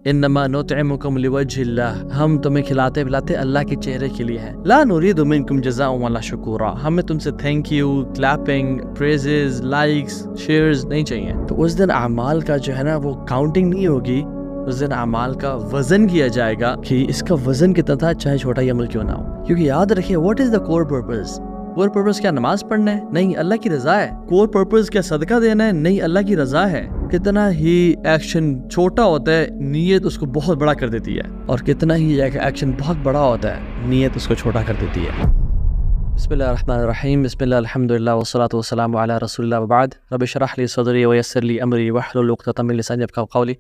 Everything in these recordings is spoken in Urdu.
انما نطعمکم لوجہ اللہ، ہم تمہیں کھلاتے پلاتے اللہ کے چہرے کے لیے ہیں. لا نرید منکم جزاء ولا شکورا، ہمیں تم سے thank you, clapping, praises, likes, shares نہیں چاہیے. تو اس دن اعمال کا جو ہے نا وہ کاؤنٹنگ نہیں ہوگی، اس دن اعمال کا وزن کیا جائے گا کہ اس کا وزن کتنا تھا، چاہے چھوٹا ہی عمل کیوں نہ ہو. کیونکہ یاد رکھیے what is the core purpose. Core purpose کیا نماز پڑھنا ہے؟ نہیں، اللہ کی رضا ہے. کور پرپز کیا صدقہ دینا ہے؟ نہیں، اللہ کی رضا ہے. کتنا ہی ایکشن چھوٹا ہوتا ہے نیت اس کو بہت بڑا کر دیتی ہے، اور کتنا ہی ایکشن بہت بڑا ہوتا ہے نیت اس کو چھوٹا کر دیتی ہے. بسم اللہ الرحمن الرحیم، بسم اللہ الحمدللہ والصلاۃ والسلام علی رسول اللہ وبعد. رب اشرح لی صدری ویسر لی امری واحلل عقدۃ من لسانی یفقهوا قولی.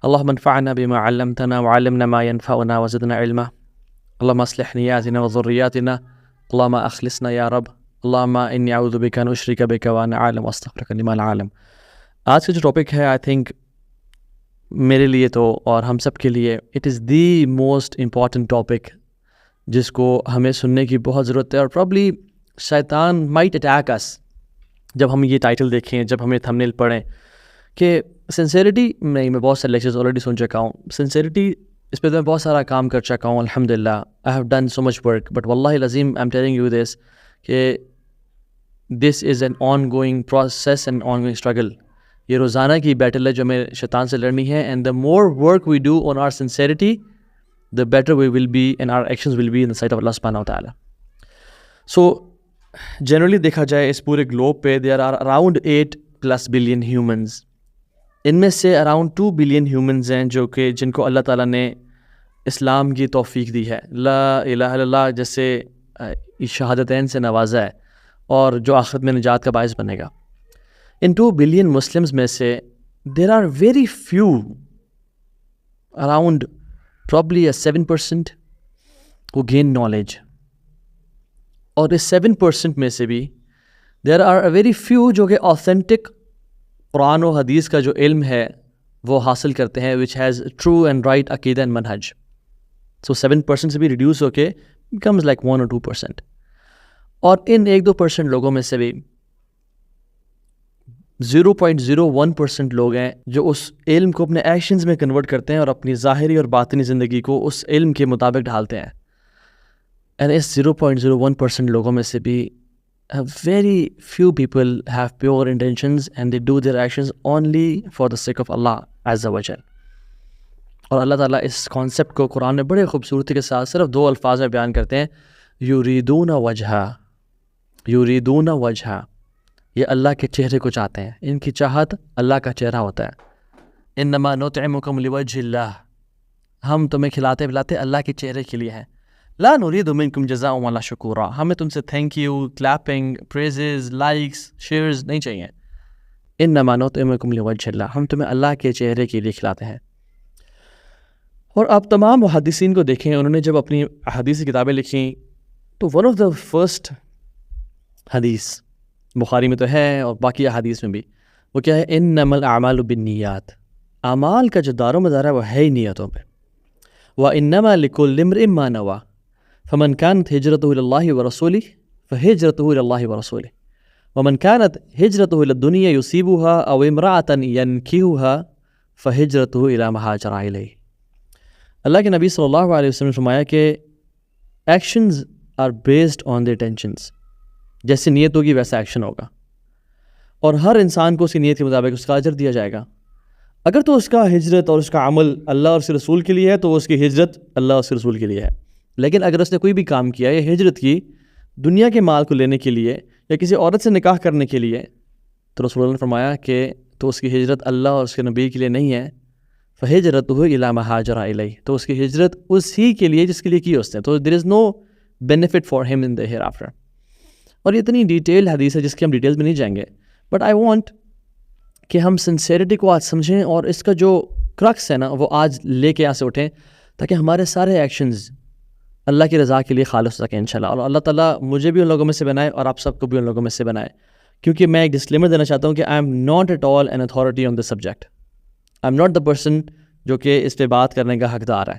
اللهم انفعنا بما علمتنا وعلمنا ما ينفعنا وزدنا علما. اللهم اصلح نياتنا وذرياتنا. اللهم اخلصنا یا رب. اللهم انی اعوذ بک ان اشرک بک وانا اعلم واستغفرک لما لا اعلم. آج کا جو ٹاپک ہے آئی تھنک میرے لیے تو اور ہم سب کے لیے it is the most important topic جس کو ہمیں سننے کی بہت ضرورت ہے. اور پرابلی شیطان مائٹ اٹیک اس جب ہم یہ ٹائٹل دیکھیں، جب ہمیں تھمبنیل پڑھیں کہ سنسیریٹی. نہیں، میں بہت سارے لیکچرز آلریڈی سن چکا ہوں. سنسیریٹی اس پہ تو میں بہت سارا کام کر چکا ہوں الحمدللہ. I have done so much work, but واللہ العظیم I am telling you this کہ this is an ongoing process and ongoing struggle. یہ روزانہ کی بیٹل ہے جو ہمیں شیطان سے لڑنی ہے. And the more work we do on our sincerity the better we will be and our actions will be in the sight of Allah subhanahu wa ta'ala. So generally دیکھا جائے اس پورے گلوب پہ there are around 8+ billion humans. ان میں سے around 2 billion humans ہیں جو کہ جن کو اللہ تعالیٰ نے اسلام کی توفیق دی ہے، لا الہ الا اللہ جیسے شہادتین سے نوازا ہے، اور جو آخرت میں نجات کا باعث بنے گا. ان 2 billion Muslims میں سے there are very few, around probably a 7% who gain knowledge. اور اس 7% میں سے بھی there are a very few جو کہ authentic قرآن و حدیث کا جو علم ہے وہ حاصل کرتے ہیں which has true and right عقیدہ and منہج. So 7% سے بھی ریڈیوس ہو کے becomes like 1 or 2%. اور ان 1-2% لوگوں میں سے بھی 0.01% لوگ ہیں جو اس علم کو اپنے ایکشنز میں کنورٹ کرتے ہیں اور اپنی ظاہری اور باطنی زندگی کو اس علم کے مطابق ڈھالتے ہیں. اینڈ اس 0.01% لوگوں میں سے بھی very few people have pure intentions and they do their actions only for the sake of Allah Azza wa Jal. اور اللہ تعالیٰ اس کانسیپٹ کو قرآن میں بڑے خوبصورتی کے ساتھ صرف 2 الفاظ میں بیان کرتے ہیں، یریدون وجہا. یریدون وجہا، یہ اللہ کے چہرے کو چاہتے ہیں، ان کی چاہت اللہ کا چہرہ ہوتا ہے. انما نطعمکم لوجہ اللہ، ہم تمہیں کھلاتے پلاتے اللہ کے چہرے کے لیے ہیں. لا نرید منکم جزاء ولا شکورا، ہمیں تم سے thank you, clapping, praises, likes, shares نہیں چاہیے. انما نطعمکم لوجہ اللہ، ہم تمہیں اللہ کے چہرے کے لیے کھلاتے ہیں. اور آپ تمام محدثین کو دیکھیں، انہوں نے جب اپنی حدیث کتابیں لکھیں تو ون آف دا فرسٹ حدیث بخاری میں تو ہے اور باقی احادیث میں بھی، وہ کیا ہے؟ انما الاعمال بالنیات. اعمال کا جو دار و مدار ہے وہ ہے ہی نیتوں پہ. وانما لکل امرئ ما نوى فمن كانت هجرته الى الله ورسوله فهجرته الى الله ورسوله ومن كانت هجرته الى الدنيا يصيبها او امرأة ينكحها فهجرته الى ما هاجر اليه. اللہ کے نبی صلی اللہ علیہ وسلم نے فرمایا کہ actions are based on the intentions. جیسے نیت ہوگی ویسا ایکشن ہوگا، اور ہر انسان کو اس کی نیت کے مطابق اس کا اجر دیا جائے گا. اگر تو اس کا ہجرت اور اس کا عمل اللہ اور اس کے رسول کے لیے ہے تو اس کی ہجرت اللہ اور اس کے رسول کے لیے ہے. لیکن اگر اس نے کوئی بھی کام کیا یا ہجرت کی دنیا کے مال کو لینے کے لیے یا کسی عورت سے نکاح کرنے کے لیے، تو رسول اللہ نے فرمایا کہ تو اس کی ہجرت اللہ اور اس کے نبی کے لیے نہیں ہے. فہجرتہ الی ما ہاجر الیہ، تو اس کی ہجرت اسی کے لیے جس کے لیے کی اس نے. تو دیر از نو بینیفٹ فار ہم ان دا ہیئر آفٹر. اور یہ اتنی ڈیٹیل حدیث ہے جس کی ہم ڈیٹیلز میں نہیں جائیں گے، بٹ آئی وانٹ کہ ہم سنسیریٹی کو آج سمجھیں اور اس کا جو کرکس ہے نا وہ آج لے کے یہاں سے اٹھیں، تاکہ ہمارے سارے ایکشنز اللہ کی رضا کے لیے خالص ہو سکیں انشاءاللہ. اور اللہ تعالیٰ مجھے بھی ان لوگوں میں سے بنائے اور آپ سب کو بھی ان لوگوں میں سے بنائے. کیونکہ میں ایک ڈسکلیمر دینا چاہتا ہوں کہ I am not at all an authority on this subject. I am not the person جو کہ اس پہ بات کرنے کا حقدار ہے.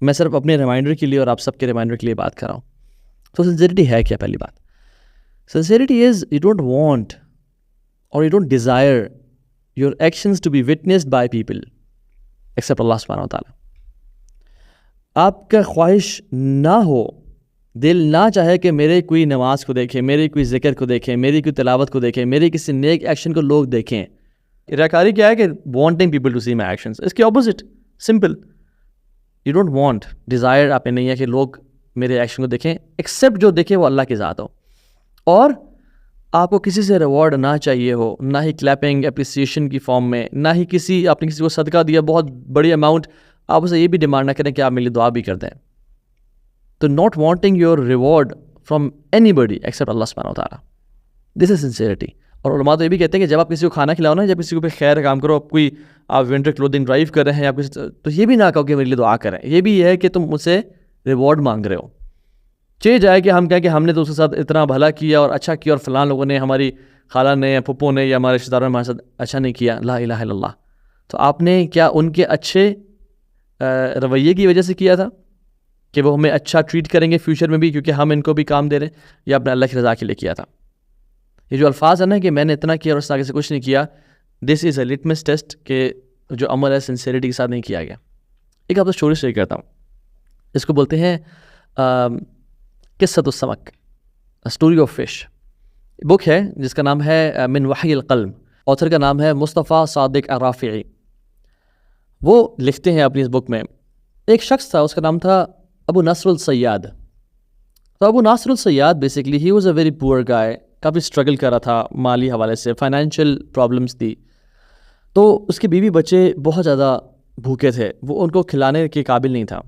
میں صرف اپنے ریمائنڈر کے لیے اور آپ سب کے ریمائنڈر کے لیے بات کر رہا ہوں. تو سنسیریٹی ہے کیا؟ پہلی بات، sincerity is you don't want اور you don't desire your actions to be witnessed by people. Except اللہ سبحانہ وتعالیٰ. آپ کا خواہش نہ ہو، دل نہ چاہے کہ میرے کوئی نماز کو دیکھیں، میرے کوئی ذکر کو دیکھیں، میری کوئی تلاوت کو دیکھیں، میرے کسی نیک ایکشن کو لوگ دیکھیں. ریاکاری کیا ہے کہ wanting people to see my actions. اس کے opposite simple, you don't want, desire آپ میں نہیں ہے کہ لوگ میرے ایکشن کو دیکھیں، ایکسیپٹ جو دیکھے وہ اللہ کی ذات ہو. اور آپ کو کسی سے ریوارڈ نہ چاہیے ہو، نہ ہی کلیپنگ اپریسیشن کی فارم میں، نہ ہی آپ نے کسی کو صدقہ دیا بہت بڑی اماؤنٹ، آپ اسے یہ بھی ڈیمانڈ نہ کریں کہ آپ میرے لیے دعا بھی کر دیں. تو not wanting your reward from anybody except اللہ سبحانہ وتعالیٰ، دس از سنسیئرٹی. اور علماء تو یہ بھی کہتے ہیں کہ جب آپ کسی کو کھانا کھلاؤ نا، جب کسی کو خیر کا کام کرو، آپ ونٹر کلودنگ ڈرائیو کر رہے ہیں یا تو یہ بھی نہ کہو کہ میرے لیے دعا کریں. یہ بھی ہے کہ تم مجھ سے ریوارڈ مانگ رہے ہو. چاہے جائے کہ ہم کہیں کہ ہم نے تو اس کے ساتھ اتنا بھلا کیا اور اچھا کیا، اور فلاں لوگوں نے، ہماری خالہ نے یا پھپھو نے یا ہمارے رشتہ داروں نے ہمارے ساتھ اچھا نہیں کیا. لا الہ الا اللہ. تو آپ نے کیا ان کے اچھے رویے کی وجہ سے کیا تھا کہ وہ ہمیں اچھا ٹریٹ کریں گے فیوچر میں بھی کیونکہ ہم ان کو بھی کام دے رہے ہیں، یا اپنے اللہ کی رضا کے لیے کیا تھا؟ یہ جو الفاظ ہیں نا کہ میں نے اتنا کیا اور اس آگے سے کچھ نہیں کیا، دس از اے لٹمس ٹیسٹ کہ جو عمل ہے سنسیئرٹی کے ساتھ نہیں کیا گیا. ایک آپ سے اسٹوری شیئر کرتا ہوں، اس کو بولتے ہیں قصۃ السمک، اسٹوری آف فش. بک ہے جس کا نام ہے من وحی القلم، آتھر کا نام ہے مصطفیٰ صادق الرافعی. وہ لکھتے ہیں اپنی اس بک میں، ایک شخص تھا، اس کا نام تھا ابو نصر الصیاد. تو ابو ناصر الصیاد basically he was a very poor guy, coffee struggle کر رہا تھا مالی حوالے سے، فائنینشیل پرابلمس تھی. تو اس کے بیوی بچے بہت زیادہ بھوکے تھے، وہ ان کو کھلانے کے قابل نہیں تھا.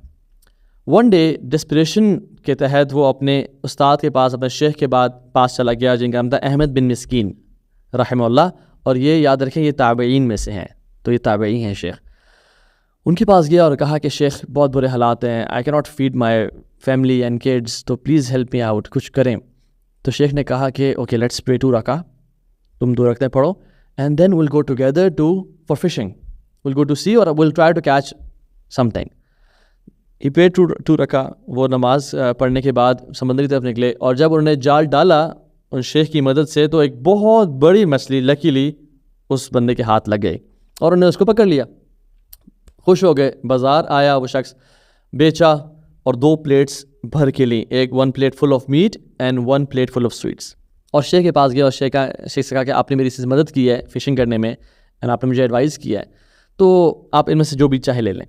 ون ڈے ڈسپریشن کے تحت وہ اپنے استاد کے پاس، اپنے شیخ کے پاس چلا گیا جن کا نام تھا احمد بن مسکین رحمہ اللہ. اور یہ یاد رکھیں یہ تابعین میں سے ہیں، تو یہ تابعی ہیں شیخ. ان کے پاس گیا اور کہا کہ شیخ بہت برے حالات ہیں، I can not feed my family and kids, تو پلیز ہیلپ می آؤٹ، کچھ کریں. تو شیخ نے کہا کہ اوکے لیٹس پرے 2 رکعہ، تم 2 رکعتیں پڑھو، and then will go together for fishing, will go to sea اور will try to catch something. ہی پے 2 رکعہ. وہ نماز پڑھنے کے بعد سمندر کی طرف نکلے، اور جب انہوں نے جال ڈالا ان شیخ کی مدد سے، تو ایک بہت بڑی مچھلی لکیلی اس بندے کے ہاتھ لگ گئی اور انہوں نے اس کو پکڑ لیا. خوش ہو گئے، بازار آیا وہ شخص، بیچا اور 2 پلیٹس بھر کے لی، 1 plate full of meat and 1 plate full of sweets. اور شیخ کے پاس گیا اور شیخ سے کہا کہ آپ نے میری اس مدد کی ہے فشنگ کرنے میں، اینڈ آپ نے مجھے ایڈوائز کیا ہے، تو آپ ان میں سے جو بھی چاہے لے لیں.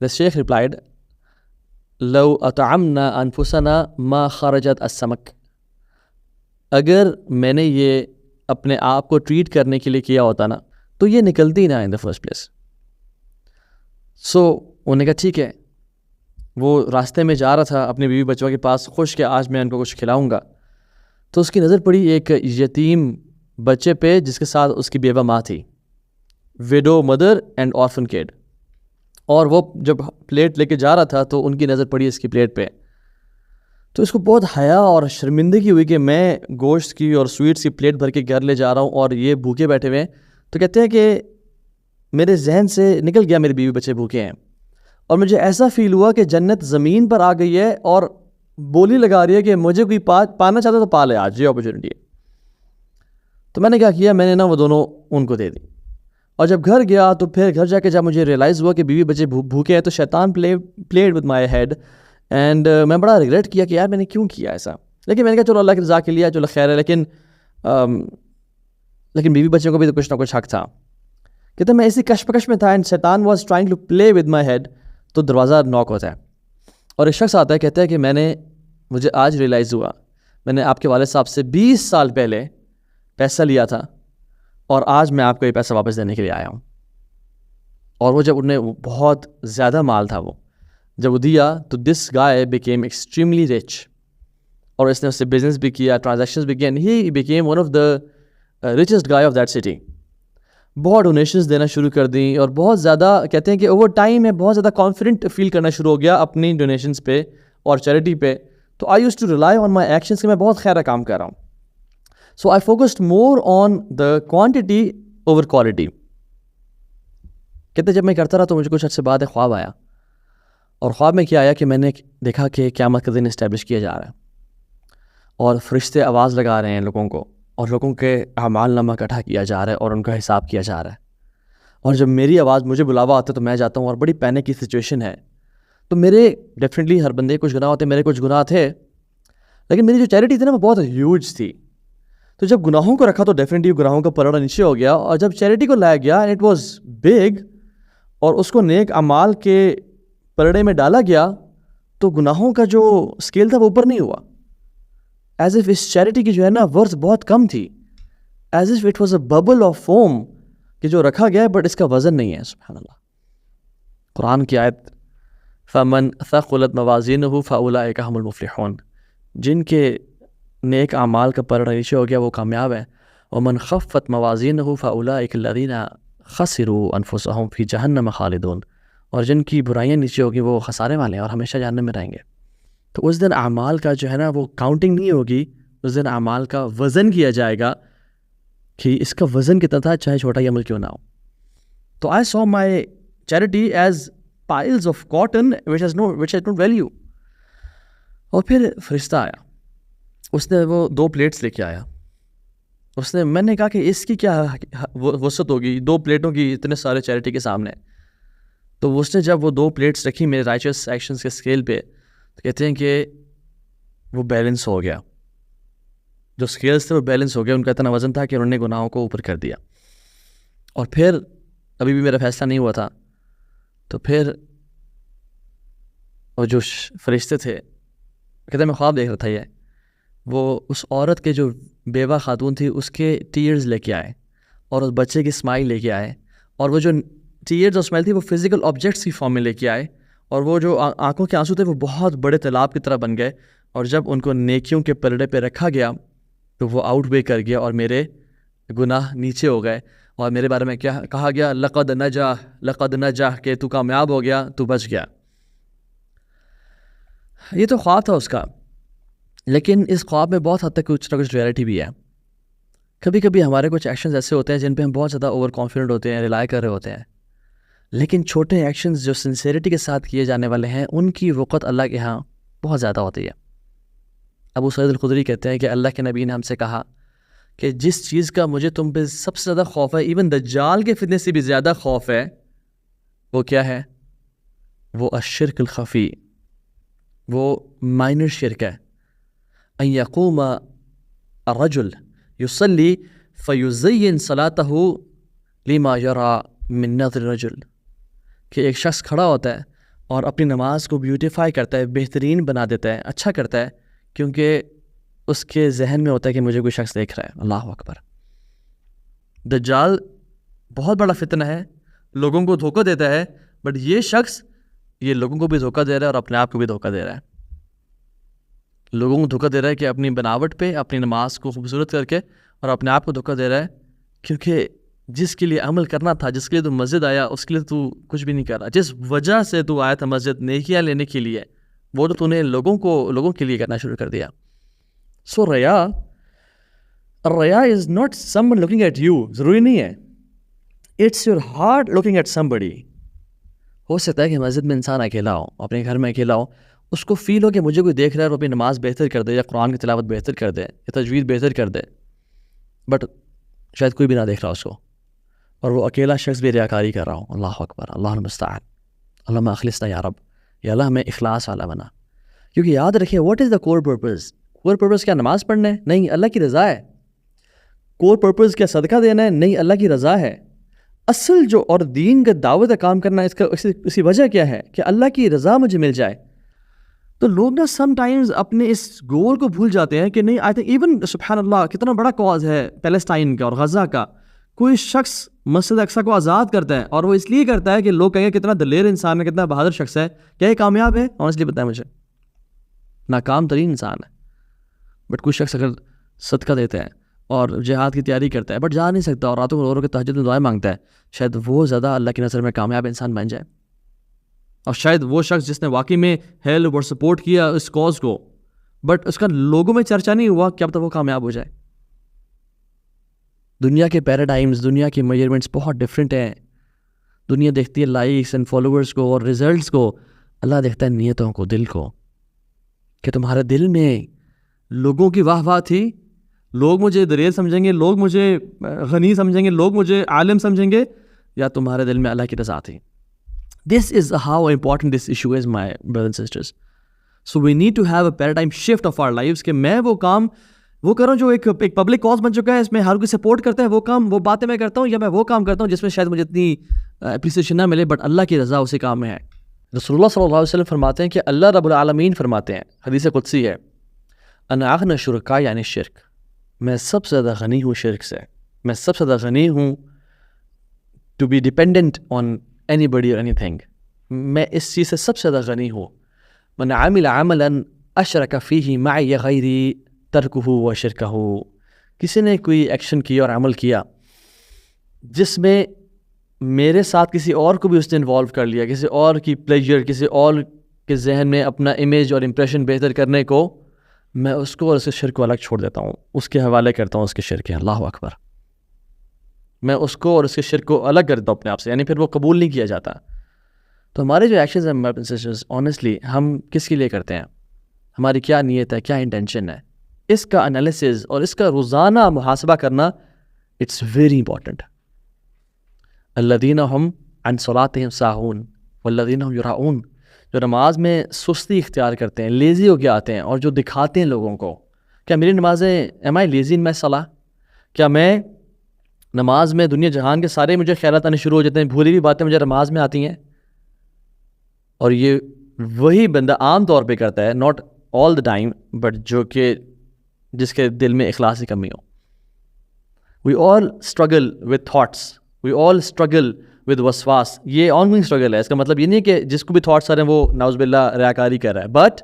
The Sheikh replied, لو اطعمنا انفسنا ما خرجت السمک. اگر میں نے یہ اپنے آپ کو ٹریٹ کرنے کے لیے کیا ہوتا نا، تو یہ نکلتی نہ ان دا فرسٹ پلیس. سو انہوں نے کہا ٹھیک ہے. وہ راستے میں جا رہا تھا اپنے بیوی بچوں کے پاس، خوش کہ آج میں ان کو کچھ کھلاؤں گا. تو اس کی نظر پڑی ایک یتیم بچے پہ جس کے ساتھ اس کی بیوہ ماں تھی، ویڈو مدر اینڈ آرفن کڈ. اور وہ جب پلیٹ لے کے جا رہا تھا تو ان کی نظر پڑی اس کی پلیٹ پہ. تو اس کو بہت حیا اور شرمندگی ہوئی کہ میں گوشت کی اور سویٹس کی پلیٹ بھر کے گھر لے جا رہا ہوں اور یہ بھوکے بیٹھے ہوئے ہیں. تو کہتے ہیں کہ میرے ذہن سے نکل گیا میرے بیوی بچے بھوکے ہیں، اور مجھے ایسا فیل ہوا کہ جنت زمین پر آ گئی ہے اور بولی لگا رہی ہے کہ مجھے کوئی پانا چاہتا تو پا لے، آج یہ اپرچونیٹی ہے. تو میں نے کیا کیا، میں نے نا وہ دونوں ان کو دے دی. اور جب گھر گیا تو پھر گھر جا کے جب مجھے ریئلائز ہوا کہ بیوی بچے بھوکے ہیں، تو شیطان played with my head, and میں بڑا ریگریٹ کیا کہ یار میں نے کیوں کیا ایسا. لیکن میں نے کہا چلو اللہ کی رضا کے لیے، چلو خیر ہے. لیکن بیوی بچوں کو بھی تو کچھ نہ کچھ حق تھا. کہتے میں اسی کشمکش میں تھا، اینڈ شیطان was trying to play with my head. تو دروازہ نوک ہوتا ہے اور ایک شخص آتا ہے، کہتا ہے کہ مجھے آج ریئلائز ہوا میں نے آپ کے والد صاحب سے 20 سال پہلے پیسہ لیا تھا، اور آج میں آپ کو یہ پیسہ واپس دینے کے لیے آیا ہوں. اور وہ جب انہیں بہت زیادہ مال تھا، وہ جب وہ دیا تو دس گائے بیکیم ایکسٹریملی رچ، اور اس نے اس سے بزنس بھی کیا، ٹرانزیکشنز بھی کیا، and he became one of the richest guy of that city. بہت ڈونیشنز دینا شروع کر دیں، اور بہت زیادہ کہتے ہیں کہ اوور ٹائم میں بہت زیادہ کانفیڈنٹ فیل کرنا شروع ہو گیا اپنی ڈونیشنز پہ اور چیریٹی پہ. تو I used to rely on my actions کہ میں بہت خیر کام کر رہا ہوں. So I focused more on the quantity over quality. کہتے جب میں کرتا رہا تو مجھے کچھ عرصے بعد ایک خواب آیا، اور خواب میں کیا آیا کہ میں نے دیکھا کہ قیامت کا دن اسٹیبلش کیا جا رہا ہے، اور فرشتے آواز لگا رہے ہیں لوگوں کو، اور لوگوں کے اعمال نامہ اکٹھا کیا جا رہا ہے اور ان کا حساب کیا جا رہا ہے. اور جب میری آواز مجھے بلاوا آتا ہے تو میں جاتا ہوں اور بڑی پینک کی سچویشن ہے. تو میرے ڈیفینیٹلی ہر بندے کچھ گناہ ہوتے ہیں, میرے کچھ گناہ تھے, لیکن میری جو چیریٹی تھی نا وہ بہت ہیوج تھی. تو جب گناہوں کو رکھا تو ڈیفینیٹلی گناہوں کا پلڑا نیچے ہو گیا, اور جب چیریٹی کو لایا گیا اٹ واز بگ اور اس کو نیک اعمال کے پلڑے میں ڈالا گیا, تو گناہوں کا جو اسکیل تھا وہ اوپر نہیں ہوا. ایز اف اس چیریٹی کی جو ہے نا ورث بہت کم تھی, as if it was a bubble of foam کہ جو رکھا گیا ہے بٹ اس کا وزن نہیں ہے. سبحان اللہ. قرآن کی آیت فمن ثقلت موازینہ فاولئک هم المفلحون, جن کے نیک اعمال کا پلڑا نیچے ہو گیا وہ کامیاب ہیں. ومن خفت موازینہ فاولئک الذین خسروا انفسهم فی جہنم خالدون, اور جن کی برائیاں نیچے ہوگی وہ خسارے والے ہیں اور ہمیشہ جہنم میں رہیں گے. تو اس دن اعمال کا جو ہے نا وہ کاؤنٹنگ نہیں ہوگی, اس دن اعمال کا وزن کیا جائے گا کہ اس کا وزن کتنا تھا چاہے چھوٹا ہی عمل کیوں نہ ہو. تو I saw my charity as piles of cotton which has no value. اور پھر فرشتہ آیا, اس نے وہ 2 پلیٹس لے کے آیا. اس نے, میں نے کہا کہ اس کی کیا وسعت ہوگی 2 پلیٹوں کی اتنے سارے چیریٹی کے سامنے. تو اس نے جب وہ 2 پلیٹس رکھی میرے رائچس ایکشنز کے اسکیل پہ, تو کہتے ہیں کہ وہ بیلنس ہو گیا, جو اسکیلس تھے وہ بیلنس ہو گیا, ان کا اتنا وزن تھا کہ انہوں نے گناہوں کو اوپر کر دیا. اور پھر ابھی بھی میرا فیصلہ نہیں ہوا تھا, تو پھر وہ جو فرشتے تھے کہتے ہیں میں خواب دیکھ رہا تھا, یہ وہ اس عورت کے جو بیوہ خاتون تھی اس کے ٹیئرز لے کے آئے اور اس بچے کی اسمائل لے کے آئے, اور وہ جو ٹیئرز اور اسمائل تھی وہ فزیکل آبجیکٹس کی فارم میں لے کے آئے, اور وہ جو آنکھوں کے آنسو تھے وہ بہت بڑے تالاب کی طرح بن گئے. اور جب ان کو نیکیوں کے پلڑے پہ رکھا گیا تو وہ آؤٹ وے کر گیا اور میرے گناہ نیچے ہو گئے, اور میرے بارے میں کیا کہا گیا, لقد نجا کہ تو کامیاب ہو گیا, تو بچ گیا. یہ تو خواب تھا اس کا, لیکن اس خواب میں بہت حد تک کچھ نہ کچھ ریئلٹی بھی ہے. کبھی کبھی ہمارے کچھ ایکشنز ایسے ہوتے ہیں جن پہ ہم بہت زیادہ اوور کانفیڈنٹ ہوتے ہیں, ریلائی کر رہے ہوتے ہیں, لیکن چھوٹے ایکشنز جو سنسیریٹی کے ساتھ کیے جانے والے ہیں ان کی وقت اللہ کے ہاں بہت زیادہ ہوتی ہے. ابو سعید الخدری کہتے ہیں کہ اللہ کے نبی نے ہم سے کہا کہ جس چیز کا مجھے تم پہ سب سے زیادہ خوف ہے, ایون دجال کے فتنے سے بھی زیادہ خوف ہے, وہ کیا ہے؟ وہ الشرک الخفی, وہ مائنر شرک ہے. ان یقوم الرجل یصلی فیزین صلاتہ لما یرا من نظر الرجل, کہ ایک شخص کھڑا ہوتا ہے اور اپنی نماز کو بیوٹیفائی کرتا ہے, بہترین بنا دیتا ہے, اچھا کرتا ہے, کیونکہ اس کے ذہن میں ہوتا ہے کہ مجھے کوئی شخص دیکھ رہا ہے. اللہ اکبر. دجال بہت بڑا فتنہ ہے, لوگوں کو دھوکہ دیتا ہے, بٹ یہ شخص یہ لوگوں کو بھی دھوکہ دے رہا ہے اور اپنے آپ کو بھی دھوکہ دے رہا ہے. لوگوں کو دھوکہ دے رہا ہے کہ اپنی بناوٹ پہ اپنی نماز کو خوبصورت کر کے, اور اپنے آپ کو دھوکہ دے رہا ہے کیونکہ جس کے لیے عمل کرنا تھا, جس کے لیے تو مسجد آیا, اس کے لیے تو کچھ بھی نہیں کر رہا. جس وجہ سے تو آیا تھا مسجد نیکیاں لینے کے لیے, وہ تو نے لوگوں کے لیے کرنا شروع کر دیا. سو ریا is not someone looking at you, ضروری نہیں ہے, it's your heart looking at somebody. ہو سکتا ہے کہ مسجد میں انسان اکیلا ہو, اپنے گھر میں اکیلا ہو, اس کو فیل ہو کہ مجھے کوئی دیکھ رہا ہے اور اپنی نماز بہتر کر دے, یا قرآن کی تلاوت بہتر کر دے, یا تجوید بہتر کر دے, بٹ شاید کوئی بھی نہ دیکھ رہا اس کو, اور وہ اکیلا شخص بھی ریاکاری کر رہا ہوں. اللہ اکبر. اللہ المستعان. اللہم اخلصنا یا رب, یا اللہ ہمیں اخلاص والا بنا. کیونکہ یاد رکھیں, what is the core purpose? Core purpose کیا نماز پڑھنا ہے؟ نہیں, اللہ کی رضا ہے. کور پرپز کیا صدقہ دینا ہے؟ نہیں, اللہ کی رضا ہے. اصل جو اور دین کا دعوت کا کام کرنا ہے, اس کا اسی وجہ کیا ہے کہ اللہ کی رضا مجھے مل جائے. تو لوگ نا سم ٹائمز اپنے اس گول کو بھول جاتے ہیں کہ نہیں, آئی تھنک ایون سبحان اللہ کتنا بڑا کاز ہے پیلسٹائن کا اور غزہ کا. کوئی شخص مسجد اقصیٰ کو آزاد کرتا ہے, اور وہ اس لیے کرتا ہے کہ لوگ کہیں کتنا دلیر انسان ہے, کتنا بہادر شخص ہے. کیا یہ کامیاب ہے؟ آنیسٹلی بتائیں مجھے, ناکام ترین انسان ہے. بٹ کوئی شخص اگر صدقہ دیتا ہے اور جہاد کی تیاری کرتا ہے بٹ جا نہیں سکتا, اور راتوں کو رو رو کے تہجد میں دعائیں مانگتا ہے, شاید وہ زیادہ اللہ کی نظر میں کامیاب انسان بن جائے. اور شاید وہ شخص جس نے واقعی میں ہیلپ اور سپورٹ کیا اس کاز کو, بٹ اس کا لوگوں میں چرچا نہیں ہوا, کیا پتہ وہ کامیاب ہو جائے. دنیا کے پیراڈائمز, دنیا کے میجرمنٹس بہت ڈفرینٹ ہیں. دنیا دیکھتی ہے لائکس اینڈ فالوورز کو اور ریزلٹس کو, اللہ دیکھتا ہے نیتوں کو, دل کو, کہ تمہارے دل میں لوگوں کی واہ واہ تھی, لوگ مجھے دلیر سمجھیں گے, لوگ مجھے غنی سمجھیں گے, لوگ مجھے عالم سمجھیں گے, یا تمہارے دل میں اللہ کی رضا تھی. This is how important this issue is, my brothers and sisters. So we need to have a paradigm shift of our lives کہ میں وہ کام وہ کر رہا ہوں جو ایک پبلک کاز بن چکا ہے, اس میں ہر کوئی سپورٹ کرتا ہے, وہ کام وہ باتیں میں کرتا ہوں, یا میں وہ کام کرتا ہوں جس میں شاید مجھے اتنی اپریسیشن نہ ملے, بٹ اللہ کی رضا اسی کام میں ہے. رسول اللہ صلی اللہ علیہ وسلم فرماتے ہیں کہ اللہ رب العالمین فرماتے ہیں, حدیث قدسی ہے, انا اغنى الشرکاء یعنی شرک, میں سب سے زیادہ غنی ہوں شرک سے, میں سب سے زیادہ غنی ہوں to be dependent on anybody or any thing, میں اس چیز سے سب سے زیادہ غنی ہوں. من عمل عملا اشرک فیہ معی غیری ترکہ و شرکہ, کسی نے کوئی ایکشن کیا اور عمل کیا جس میں میرے ساتھ کسی اور کو بھی اس نے انوالو کر لیا, کسی اور کی پلیجر, کسی اور کے ذہن میں اپنا امیج اور امپریشن بہتر کرنے کو, میں اس کو اور اس کے شرک کو الگ چھوڑ دیتا ہوں, اس کے حوالے کرتا ہوں اس کے شرک. اللہ اکبر, میں اس کو اور اس کے شرک کو الگ کرتا ہوں اپنے آپ سے, یعنی پھر وہ قبول نہیں کیا جاتا. تو ہمارے جو ایکشنز ہیں آنیسٹلی ہم کس کے لیے کرتے ہیں, ہماری کیا نیت ہے, کیا انٹینشن ہے, اس کا انالیسز اور اس کا روزانہ محاسبہ کرنا اٹس ویری امپورٹنٹ. الذین ہم عن صلاتہم ساہون والذین ہم یراؤون, جو نماز میں سستی اختیار کرتے ہیں, لیزی ہو کے آتے ہیں اور جو دکھاتے ہیں لوگوں کو. کیا میری نمازیں ایم آئی لیزی ان مائی صلاح, کیا میں نماز میں دنیا جہان کے سارے مجھے خیالات آنے شروع ہو جاتے ہیں, بھولی ہوئی باتیں مجھے نماز میں آتی ہیں, اور یہ وہی بندہ عام طور پہ کرتا ہے, not all the time, but جو کہ جس کے دل میں اخلاص کی کمی ہو. We all struggle with thoughts, we all struggle with وسواس, یہ آن گوئنگ اسٹرگل ہے. اس کا مطلب یہ نہیں کہ جس کو بھی تھاٹس آ رہے ہیں وہ نعوذ باللہ ریاکاری کر رہا ہے, بٹ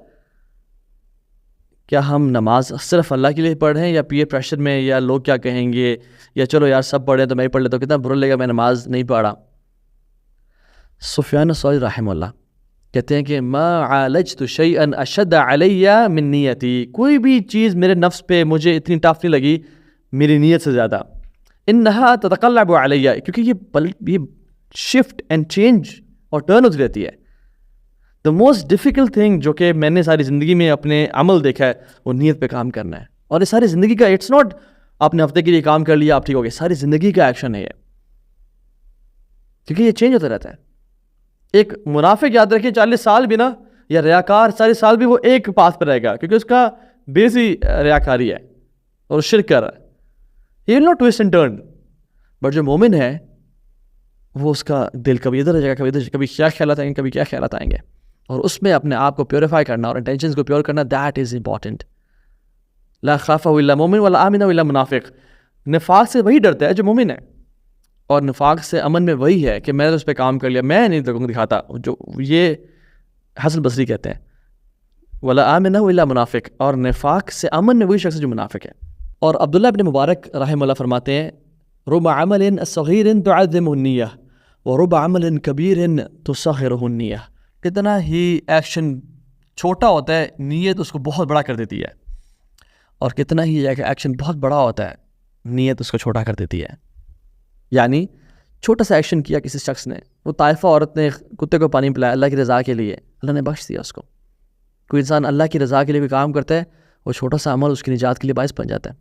کیا ہم نماز صرف اللہ کے لیے پڑھ رہے ہیں, یا پیئر پریشر میں, یا لوگ کیا کہیں گے, یا چلو یار سب پڑھ رہے ہیں تو میں ہی پڑھ لیتا ہوں, کتنا برا لگے گا میں نماز نہیں پڑھا. سفیان الثوری رحمہ اللہ کہتے ہیں کہ ما عالجت شیئا اشد علی من نیتی, کوئی بھی چیز میرے نفس پہ مجھے اتنی ٹف نہیں لگی میری نیت سے زیادہ. انہا تتقلب علی, کیونکہ یہ شفٹ اینڈ چینج اور ٹرن ہوتی رہتی ہے. دا موسٹ ڈیفیکلٹ تھنگ جو کہ میں نے ساری زندگی میں اپنے عمل دیکھا ہے وہ نیت پہ کام کرنا ہے. اور یہ ساری زندگی کا, اٹس ناٹ آپ نے ہفتے کے لیے کام کر لیا آپ ٹھیک ہو گئے, ساری زندگی کا ایکشن ہے یہ, کیونکہ یہ چینج ہوتا رہتا ہے. ایک منافق یاد رکھیے 40 سال بھی نا, یا ریاکار 40 سال بھی وہ ایک پاس پہ رہے گا, کیونکہ اس کا بیس ہی ریاکاری ہے اور شرک کر رہا ہے. He will not twist and turn. But جو مومن ہے وہ اس کا دل کبھی ادھر رہے گا, کبھی ادھر, کبھی کیا خیالات آئیں گے, کبھی کیا خیالات آئیں گے, اور اس میں اپنے آپ کو پیوریفائی کرنا اور انٹینشنز کو پیور کرنا, دیٹ از امپورٹنٹ. لا خافہ الا مومن ولا آمن الا منافق. نفاق سے وہی ڈرتا ہے جو مومن ہے, اور نفاق سے امن میں وہی ہے کہ میں نے اس پہ کام کر لیا, میں نہیں لوگوں کو دکھاتا. جو یہ حسن بصری کہتے ہیں ولا آمن الا منافق, اور نفاق سے امن میں وہی شخص جو منافق ہے. اور عبداللہ ابن مبارک رحمہ اللہ فرماتے ہیں رب عمل صغیر تعظمہ النیہ ورب عمل کبیر تصغرہ النیہ. کتنا ہی ایکشن چھوٹا ہوتا ہے نیت اس کو بہت بڑا کر دیتی ہے, اور کتنا ہی ایکشن بہت بڑا ہوتا ہے نیت اس کو چھوٹا کر دیتی ہے. یعنی چھوٹا سا ایکشن کیا کسی شخص نے, وہ طائفہ عورت نے کتے کو پانی پلایا اللہ کی رضا کے لیے, اللہ نے بخش دیا اس کو. کوئی انسان اللہ کی رضا کے لیے بھی کام کرتا ہے, وہ چھوٹا سا عمل اس کی نجات کے لیے باعث بن جاتا ہے.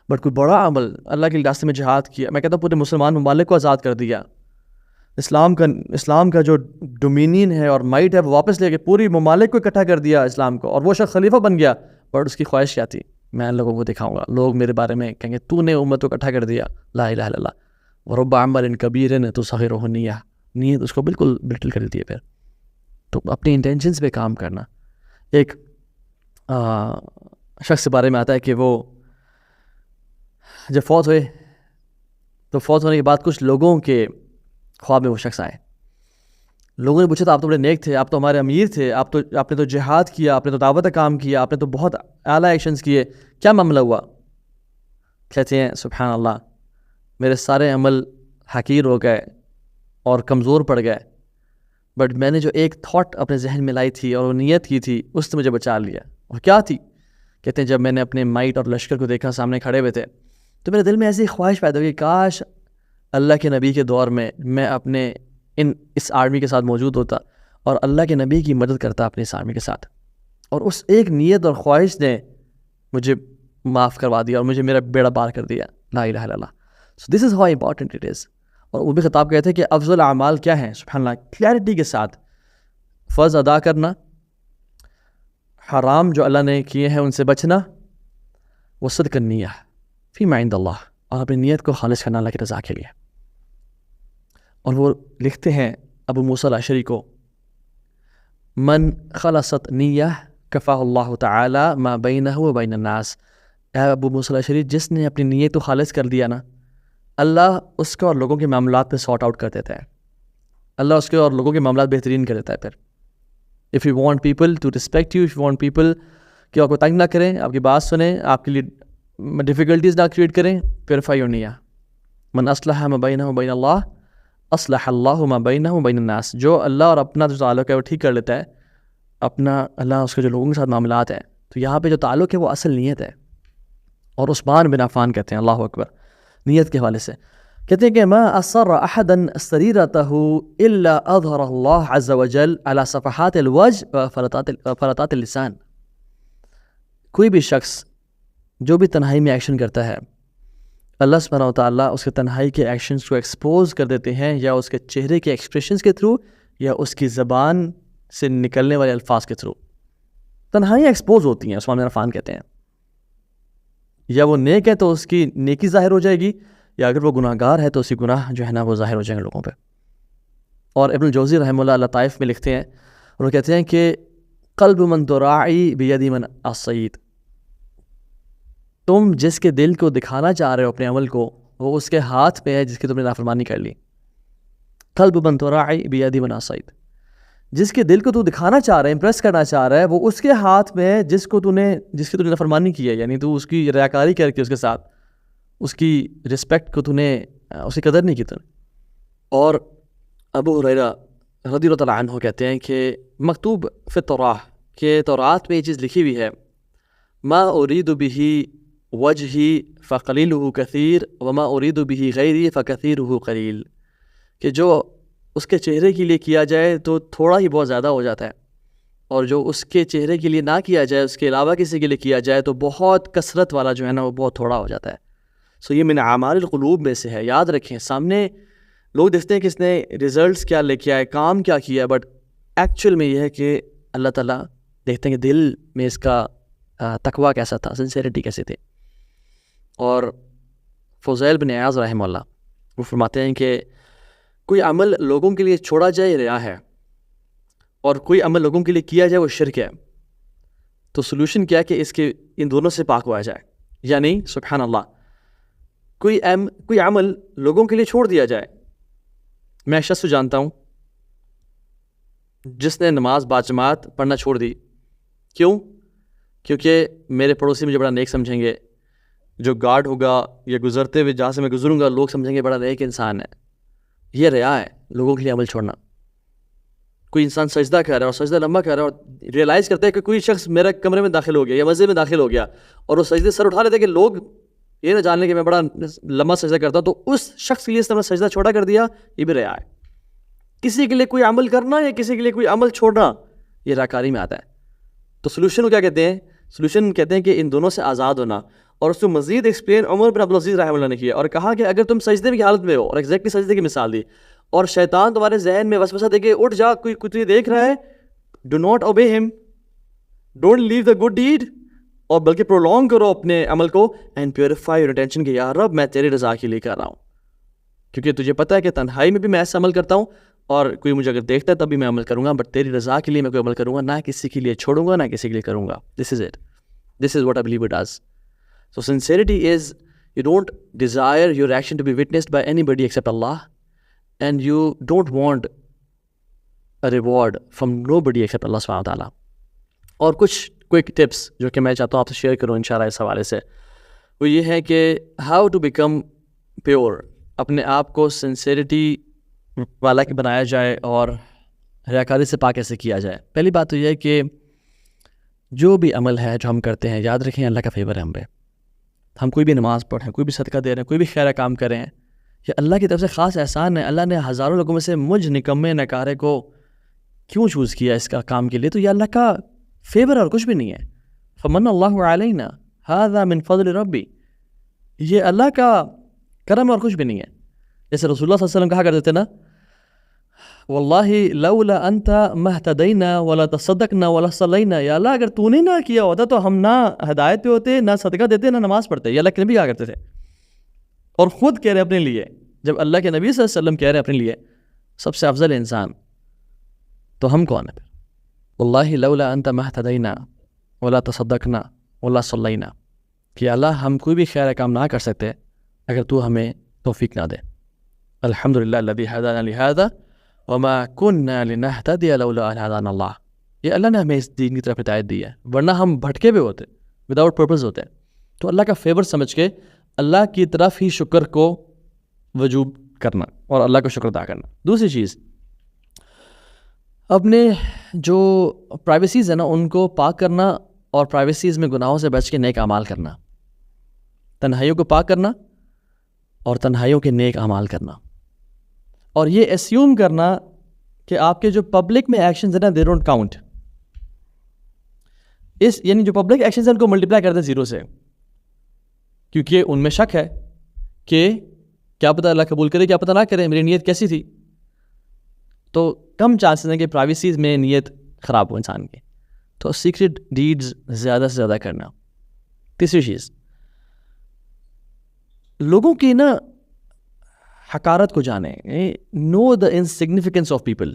بٹ کوئی بڑا عمل اللہ کے راستے میں جہاد کیا, میں کہتا ہوں پورے مسلمان ممالک کو آزاد کر دیا, اسلام کا جو ڈومینین ہے اور مائٹ ہے وہ واپس لے کے پوری ممالک کو اکٹھا کر دیا اسلام کو, اور وہ شخص خلیفہ بن گیا. بٹ اس کی خواہش کیا تھی, میں لوگوں کو دکھاؤں گا, لوگ میرے بارے میں کہیں گے تو نے امت کو اکٹھا کر دیا. لا الہ الا اللہ. ورب عمل کبیر تصغرہ النیہ, نیت اس کو بالکل برٹل کر دیتی ہے. پھر تو اپنی انٹینشنز پہ کام کرنا. ایک شخص کے بارے میں آتا ہے کہ وہ جب فوت ہوئے تو فوت ہونے کے بعد کچھ لوگوں کے خواب میں وہ شخص آئے. لوگوں نے پوچھا تھا آپ تو بڑے نیک تھے, آپ تو ہمارے امیر تھے, آپ نے تو جہاد کیا, آپ نے تو دعوت کا کام کیا, آپ نے تو بہت اعلیٰ ایکشنز کیے, کیا معاملہ ہوا؟ کہتے ہیں سبحان اللہ, میرے سارے عمل حقیر ہو گئے اور کمزور پڑ گئے, بٹ میں نے جو ایک تھاٹ اپنے ذہن میں لائی تھی اور وہ نیت کی تھی اس نے مجھے بچا لیا. اور کیا تھی؟ کہتے ہیں جب میں نے اپنے مائٹ اور لشکر کو دیکھا سامنے کھڑے ہوئے تھے تو میرے دل میں ایسی خواہش پیدا ہوئی, کاش اللہ کے نبی کے دور میں اپنے اس آرمی کے ساتھ موجود ہوتا اور اللہ کے نبی کی مدد کرتا اپنے اس آرمی کے ساتھ. اور اس ایک نیت اور خواہش نے مجھے معاف کروا دیا اور مجھے میرا بیڑا پار کر دیا. لا الہ الا اللہ. So this is how important it is. اور وہ بھی خطاب کہتے ہیں کہ افضل اعمال کیا ہیں. سبحان اللہ, کلیئرٹی کے ساتھ فرض ادا کرنا, حرام جو اللہ نے کیے ہیں ان سے بچنا, وہ صدق النیہ فی ما عند اللہ, اور اپنی نیت کو خالص کرنا اللہ کی رضا کے لیے. اور وہ لکھتے ہیں ابو موسیٰ الاشعری کو, من خلصت نیہ کفاہ اللہ تعالی ما بینہ و بین الناس. اے ابو موسیٰ الاشعری, جس نے اپنی نیت کو خالص کر دیا نا, اللہ اس کو اور لوگوں کے معاملات پہ سارٹ آؤٹ کر دیتا ہے, اللہ اس کے اور لوگوں کے معاملات بہترین کر دیتا ہے. پھر if you want people to respect you, if you want people کہ آپ کو تنگ نہ کریں, آپ کی بات سنیں, آپ کے لیے ڈیفیکلٹیز نہ کریٹ کریں, پیوریفائی یور نیہ. من اصلح ما بینہ و بین اللہ اصلح اللہ ما بینہ و بین الناس. جو اللہ اور اپنا جو تعلق ہے وہ ٹھیک کر لیتا ہے, اپنا اللہ اس کے جو لوگوں کے ساتھ معاملات ہیں. تو یہاں پہ جو تعلق ہے وہ اصل نیت ہے. اور عثمان بن عفان کہتے ہیں, اللہ اکبر, نیت کے حوالے سے کہتے ہیں کہ ما اصر احدا سریرتہ الا اظہر اللہ عز وجل علی صفحات الوجه وفلتات اللسان. کوئی بھی شخص جو بھی تنہائی میں ایکشن کرتا ہے, اللہ سبحانہ و تعالیٰ اس کے تنہائی کے ایکشنز کو ایکسپوز کر دیتے ہیں, یا اس کے چہرے کے ایکسپریشنز کے تھرو, یا اس کی زبان سے نکلنے والے الفاظ کے تھرو. تنہائی ایکسپوز ہوتی ہیں, عثمان بن عفان کہتے ہیں. یا وہ نیک ہے تو اس کی نیکی ظاہر ہو جائے گی, یا اگر وہ گناہ گار ہے تو اسی گناہ جو ہے نا وہ ظاہر ہو جائیں گے لوگوں پہ. اور ابن الجوزی رحمہ اللہ لطائف میں لکھتے ہیں, اور وہ کہتے ہیں کہ قلب من تراعی بید من الصید. تم جس کے دل کو دکھانا چاہ رہے ہو اپنے عمل کو, وہ اس کے ہاتھ پہ ہے جس کی تم نے نافرمانی کر لی. قلب من تراعی بید من الصید, جس کے دل کو تو دکھانا چاہ رہا ہے, امپریس کرنا چاہ رہا ہے, وہ اس کے ہاتھ میں ہے جس کی تو نے نافرمانی کی ہے. یعنی تو اس کی ریاکاری کر کے اس کے ساتھ اس کی رسپیکٹ کو تو نے اس کی قدر نہیں کی تو نے. اور ابو ہریرہ رضی اللہ عنہ کہتے ہیں کہ مکتوب فی التوراۃ, کہ تورات میں یہ چیز لکھی ہوئی ہے, ما ارید بہ وجہی فقلیلہ کثیر وما ارید بہ غیری فکثیرہ قلیل. کہ جو اس کے چہرے کے لیے کیا جائے تو تھوڑا ہی بہت زیادہ ہو جاتا ہے, اور جو اس کے چہرے کے لیے نہ کیا جائے, اس کے علاوہ کسی کے لیے کیا جائے تو بہت کثرت والا جو ہے نا وہ بہت تھوڑا ہو جاتا ہے. سو یہ من اعمال القلوب میں سے ہے. یاد رکھیں, سامنے لوگ دیکھتے ہیں کہ اس نے ریزلٹس کیا لے کے آئے, کام کیا کیا, بٹ ایکچوئل میں یہ ہے کہ اللہ تعالیٰ دیکھتے ہیں کہ دل میں اس کا تقویٰ کیسا تھا, سنسیریٹی کیسے تھے. اور فضیل بن عیاض رحمہ اللہ وہ فرماتے ہیں کہ کوئی عمل لوگوں کے لیے چھوڑا جائے ریا ہے, اور کوئی عمل لوگوں کے لیے کیا جائے وہ شرک ہے. تو سلوشن کیا ہے کہ اس کے ان دونوں سے پاک ہوا جائے. یعنی سبحان اللہ, کوئی عمل لوگوں کے لیے چھوڑ دیا جائے. میں شخص کو جانتا ہوں جس نے نماز باجماعت پڑھنا چھوڑ دی. کیوں؟ کیونکہ میرے پڑوسی مجھے بڑا نیک سمجھیں گے, جو گارڈ ہوگا یا گزرتے ہوئے جہاں سے میں گزروں گا لوگ سمجھیں گے بڑا نیک انسان ہے. یہ ریا ہے, لوگوں کے لیے عمل چھوڑنا. کوئی انسان سجدہ کر رہا ہے اور سجدہ لمبا کر رہا ہے, اور ریئلائز کرتا ہے کہ کوئی شخص میرے کمرے میں داخل ہو گیا یا مسجد میں داخل ہو گیا, اور وہ سجدے سر اٹھا لیتے ہیں کہ لوگ یہ نہ جان لیں کہ میں بڑا لمبا سجدہ کرتا ہوں, تو اس شخص کے لیے اس نے سجدہ چھوڑا کر دیا, یہ بھی ریا ہے. کسی کے لیے کوئی عمل کرنا یا کسی کے لیے کوئی عمل چھوڑنا, یہ ریاکاری میں آتا ہے. تو سلوشن کو کیا کہتے ہیں؟ سلوشن کہتے ہیں کہ ان دونوں سے آزاد ہونا. اور اس کو مزید ایکسپلین عمر بن عبدالعزیز رحمہ اللہ نے کیا, اور کہا کہ اگر تم سجدے کی حالت میں ہو, اور ایگزیکٹلی سجدے کی مثال دی, اور شیطان تمہارے ذہن میں وسوسہ دے کے اٹھ جا, کوئی تجھے دیکھ رہا ہے, do not obey him, don't leave the good deed, اور بلکہ پرولونگ کرو اپنے عمل کو, اینڈ پیوریفائی یور انٹینشن کہ یا رب میں تیری رضا کے لیے کر رہا ہوں, کیونکہ تجھے پتہ ہے کہ تنہائی میں بھی میں ایسا عمل کرتا ہوں, اور کوئی مجھے اگر دیکھتا ہے تب بھی میں عمل کروں گا, بٹ تیری رضا کے لیے میں کوئی عمل کروں گا, نہ کسی کے لیے چھوڑوں گا, نہ کسی کے لیے کروں گا. This is it, this is what I believe it does. So sincerity is you don't desire your action to be witnessed by anybody except Allah, and you don't want a reward from nobody except Allah subhanahu wa ta'ala. اور کچھ کوئک ٹپس جو کہ میں چاہتا ہوں آپ سے شیئر کروں انشاءاللہ اس حوالے سے, وہ یہ ہے کہ how to become pure, اپنے آپ کو sincerity والا بنایا جائے اور ریاکاری سے پاک کیسے کیا جائے. پہلی بات تو یہ ہے کہ جو بھی عمل ہے جو ہم کرتے ہیں, یاد رکھیں اللہ کا فیور ہے ہم پہ. ہم کوئی بھی نماز پڑھیں, کوئی بھی صدقہ دے رہے ہیں, کوئی بھی خیر کام کریں, یہ اللہ کی طرف سے خاص احسان ہے. اللہ نے ہزاروں لوگوں میں سے مجھ نکمے نکارے کو کیوں چوز کیا اس کا کام کے لیے؟ تو یہ اللہ کا فیور اور کچھ بھی نہیں ہے. فمن اللہ علینا ھذا من فضل ربی, یہ اللہ کا کرم اور کچھ بھی نہیں ہے. جیسے رسول اللہ صلی اللہ علیہ وسلم کہا کرتے تھے نا، واللہ لولا انت مہتدینا ولا تصدقنا ولا صلینا، یا اللہ اگر تو نے نہ کیا ہوتا تو ہم نہ ہدایت پہ ہوتے، نہ صدقہ دیتے، نہ نماز پڑھتے. یہ اللہ کے نبی کہا کرتے تھے، اور خود کہہ رہے اپنے لیے. جب اللہ کے نبی صلی اللہ علیہ وسلم کہہ رہے اپنے لیے سب سے افضل انسان، تو ہم کون ہیں پھر؟ واللہ لولا انت مہتدینا ولا تصدقنا ولا صلینا، کہ اللہ ہم کوئی بھی خیر کام نہ کر سکتے اگر تو ہمیں توفیق نہ دے. الحمدللہ الذی ہدانا لہذا وما کننا لنہتدی لولا ان ہدانا اللہ. یہ اللہ نے ہمیں اس دین کی طرف ہدایت دی ہے، ورنہ ہم بھٹکے ہوئے ہوتے، وداؤٹ پرپز ہوتے. تو اللہ کا فیور سمجھ کے اللہ کی طرف ہی شکر کو وجوب کرنا اور اللہ کا شکر ادا کرنا. دوسری چیز، اپنے جو پرائیویسیز ہیں نا ان کو پاک کرنا، اور پرائیویسیز میں گناہوں سے بچ کے نیک اعمال کرنا. تنہائیوں کو پاک کرنا اور تنہائیوں کے نیک اعمال کرنا. اور یہ اسیوم کرنا کہ آپ کے جو پبلک میں ایکشنز ہیں نا دے ڈونٹ کاؤنٹ. یعنی جو پبلک ایکشنز ہیں ان کو ملٹیپلائی کر دیں 0 سے، کیونکہ ان میں شک ہے کہ کیا پتہ اللہ قبول کرے، کیا پتہ نہ کرے، میری نیت کیسی تھی. تو کم چانسز ہیں کہ پرائیویسیز میں نیت خراب ہو انسان کی. تو سیکرٹ ڈیڈز زیادہ سے زیادہ کرنا. تیسری چیز، لوگوں کی نا حقارت کو جانیں. Know the insignificance of people.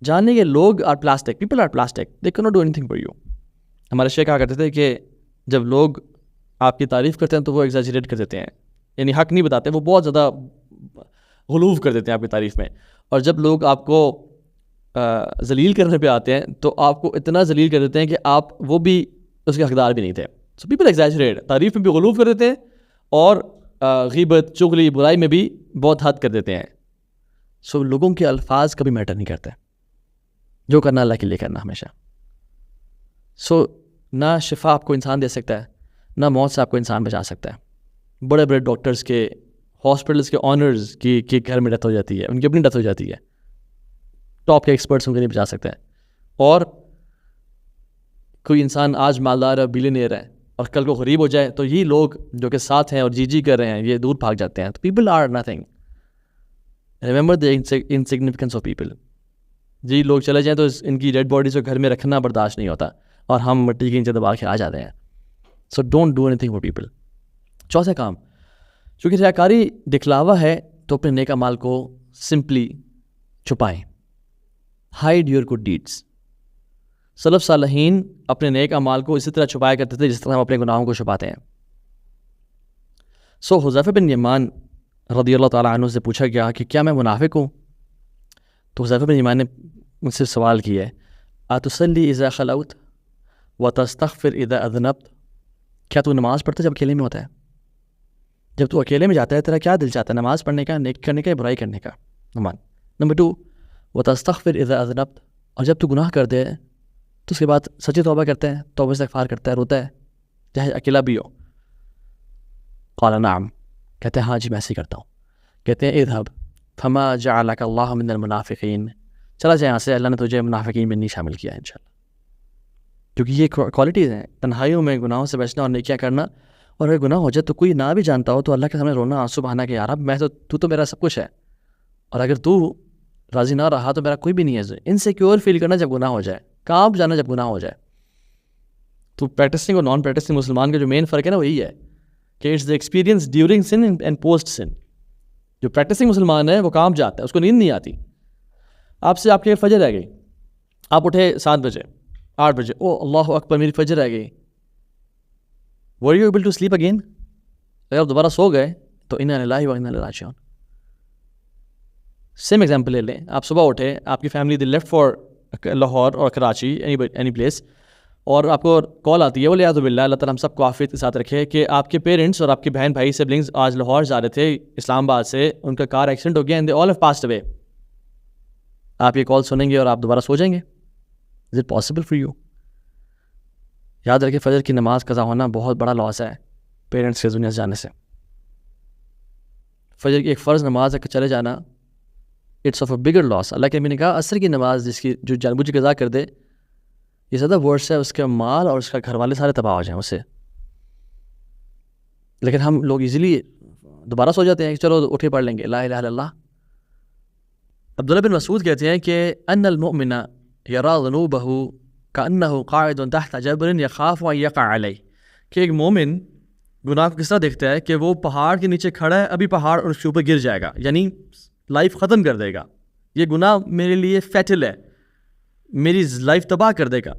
جانیں کہ لوگ are plastic, people are plastic, they can not do anything for you. ہمارے شیخ کہا کرتے تھے کہ جب لوگ آپ کی تعریف کرتے ہیں تو وہ ایگزیجریٹ کر دیتے ہیں، یعنی حق نہیں بتاتے، وہ بہت زیادہ غلوف کر دیتے ہیں آپ کی تعریف میں. اور جب لوگ آپ کو ذلیل کرنے پہ آتے ہیں تو آپ کو اتنا ذلیل کر دیتے ہیں کہ آپ وہ بھی اس کے حقدار بھی نہیں تھے. سو پیپل ایگزیجریٹ، تعریف میں بھی غلوف کر دیتے ہیں اور غیبت، چغلی، برائی میں بھی بہت حد کر دیتے ہیں. سو لوگوں کے الفاظ کبھی میٹر نہیں کرتے، جو کرنا اللہ کے لیے کرنا ہمیشہ. سو نہ شفا آپ کو انسان دے سکتا ہے، نہ موت سے آپ کو انسان بچا سکتا ہے. بڑے بڑے ڈاکٹرز کے، ہاسپٹلس کے آنرز کی گھر میں ڈیتھ ہو جاتی ہے، ان کی اپنی ڈیتھ ہو جاتی ہے. ٹاپ کے ایکسپرٹس ان کو نہیں بچا سکتے ہیں. اور کوئی انسان آج مالدار ہے، بلینئر ہے، اور کل کو غریب ہو جائے تو یہ لوگ جو کہ ساتھ ہیں اور جی کر رہے ہیں یہ دور بھاگ جاتے ہیں. تو people are nothing. Remember the insignificance of people. جی لوگ چلے جائیں تو ان کی ڈیڈ باڈیز کو گھر میں رکھنا برداشت نہیں ہوتا، اور ہم مٹی کے نیچے دبا کے آ جاتے ہیں. So don't do anything for people. چوتھا کام، چونکہ ریاکاری دکھلاوا ہے تو اپنے نیک اعمال کو سمپلی چھپائیں. Hide your good deeds. سلف صالحین اپنے نیک اعمال کو اسی طرح چھپایا کرتے تھے جس طرح ہم اپنے گناہوں کو چھپاتے ہیں. سو حذیفہ بن یمان رضی اللہ تعالیٰ عنہ سے پوچھا گیا کہ کیا میں منافق ہوں؟ تو حذیفہ بن یمان نے مجھ سے سوال کیا ہے، اتصلی اذا خلوت وتستغفر اذا اذنبت. کیا تو نماز پڑھتا جب اکیلے میں ہوتا ہے؟ جب تو اکیلے میں جاتا ہے تیرا کیا دل چاہتا ہے؟ نماز پڑھنے کا، نیک کرنے کا، برائی کرنے کا؟ نمبر 2، وتستغفر اذا اذنبت. اور جب تو گناہ کر دے تو اس کے بعد سچی توبہ کرتا ہے، توبہ استغفار کرتا ہے، روتا ہے چاہے اکیلا بھی ہو؟ قال نعم. کہتے ہیں ہاں جی میں ایسے ہی کرتا ہوں. کہتے ہیں اذهب فما جعلك اللہ من المنافقین. چلا جائے یہاں سے، اللہ نے تجھے منافقین میں نہیں شامل کیا انشاءاللہ. کیونکہ یہ کوالٹیز ہیں تنہائیوں میں گناہوں سے بچنا اور نیکیاں کرنا. اور اگر گناہ ہو جائے تو کوئی نہ بھی جانتا ہو تو اللہ کے سامنے رونا، آنسو بہانا کہ یار اب میں تو میرا سب کچھ ہے، اور اگر تو راضی نہ رہا تو میرا کوئی بھی نہیں ہے. انسیکیور فیل کرنا جب گناہ ہو جائے، کانپ جانا جب گناہ ہو جائے. تو پریکٹسنگ اور نان پریکٹسنگ مسلمان کا جو مین فرق ہے نا وہی ہے کہ it's the experience during sin and post sin. جو پریکٹسنگ مسلمان ہے وہ کانپ جاتا ہے، اس کو نیند نہیں آتی. آپ سے آپ کی فجر رہ گئی، آپ اٹھے 7 بجے 8 بجے، او اللہ اکبر میری فجر رہ گئی. were you able to sleep again؟ اگر آپ دوبارہ سو گئے تو انا للہ و انا الیہ راجعون. سیم ایگزامپل لے لیں، آپ صبح اٹھے، آپ کی family the left for Lahore اور کراچی، اینی پلیس، اور آپ کو کال آتی ہے ولیعوذ باللہ، اللہ تعالیٰ ہم سب کو عافیت کے ساتھ رکھے، کہ آپ کے پیرنٹس اور آپ کے بہن بھائی سبلنگز آج لاہور جا رہے تھے اسلام آباد سے، ان کا کار ایکسیڈنٹ ہو گیا and they all have passed away. آپ یہ کال سنیں گے اور آپ دوبارہ سو جائیں گے؟ Is it possible for you? یاد رکھیں فجر کی نماز قضا ہونا بہت بڑا لاس ہے پیرنٹس کے دنیا سے جانے سے. فجر کی ایک فرض نماز اگر چلے جانا اٹس آف اے بگر لاس. اللہ کے نبی نے کہا عصر کی نماز جس کی جو جان بوجھ کے قضا کر دے یہ زیادہ ورس ہے، اس کے مال اور اس کا گھر والے سارے تباہ ہو جائیں اس سے. لیکن ہم لوگ ایزیلی دوبارہ سو جاتے ہیں کہ چلو اٹھے پڑھ لیں گے لا الہ الا اللہ. عبداللہ بن مسعود کہتے ہیں کہ ان المؤمن یرا ذنوبہ کأنہ قاعد تحت جبل یخاف ان یقع علیہ، کہ ایک مومن گناہ کو کس طرح دیکھتا ہے کہ وہ پہاڑ کے نیچے کھڑا ہے، ابھی پہاڑ اس کے اوپر گر جائے گا، یعنی لائف ختم کر دے گا، یہ گناہ میرے لیے فیٹل ہے، میری لائف تباہ کر دے گا،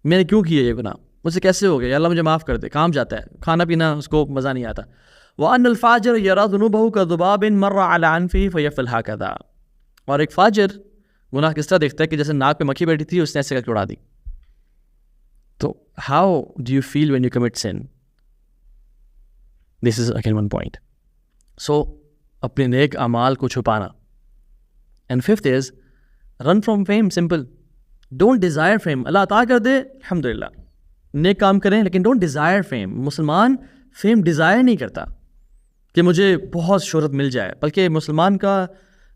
میں نے کیوں کیا یہ گناہ، مجھ سے کیسے ہو گیا، یا اللہ مجھے معاف کر دے. کام جاتا ہے، کھانا پینا اس کو مزہ نہیں آتا. وَأَنَّ الْفَاجِرَ يَرَى ذُنُوبَهُ كَذُبَابٍ مَرَّ عَلَى أَنْفِهِ فَيَفْعَلُ هَكَذَا. اور ایک فاجر گناہ کس طرح دیکھتا ہے کہ جیسے ناک پہ مکھی بیٹھی تھی اس نے ایسے کر کے اڑا دی. تو how do you feel when you commit sin? This is again one point. So اپنے نیک اعمال کو چھپانا. And fifth is run from fame. Simple. Don't desire fame. اللہ عطا کر دے الحمدللہ، نیک کام کریں لیکن ڈونٹ ڈیزائر فیم. مسلمان فیم ڈیزائر نہیں کرتا کہ مجھے بہت شہرت مل جائے، بلکہ مسلمان کا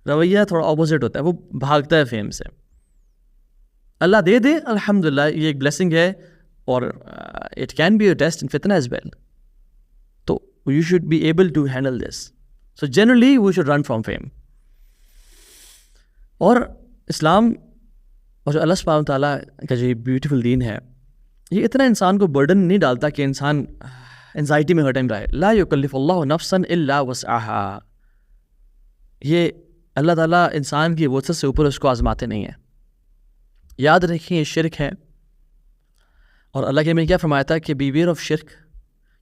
رویہ تھوڑا اپوزٹ ہوتا ہے، وہ بھاگتا ہے فیم سے. اللہ دے دے الحمدللہ، یہ ایک بلیسنگ ہے، اور it can be a test in فتنہ ایز ویل. تو you should be able to handle this. So generally we should run from fame. اور اسلام اور جو اللہ سبحانہ تعالیٰ کا جو بیوٹیفل دین ہے، یہ اتنا انسان کو برڈن نہیں ڈالتا کہ انسان انزائٹی میں ہر ٹائم رہے. لا یکلف اللہ نفسا الا وسعها. یہ اللہ تعالیٰ انسان کی وسعت سے اوپر اس کو آزماتے نہیں ہیں. یاد رکھیں یہ شرک ہے، اور اللہ کے میں کیا فرمایا تھا کہ بی ویئر آف شرک،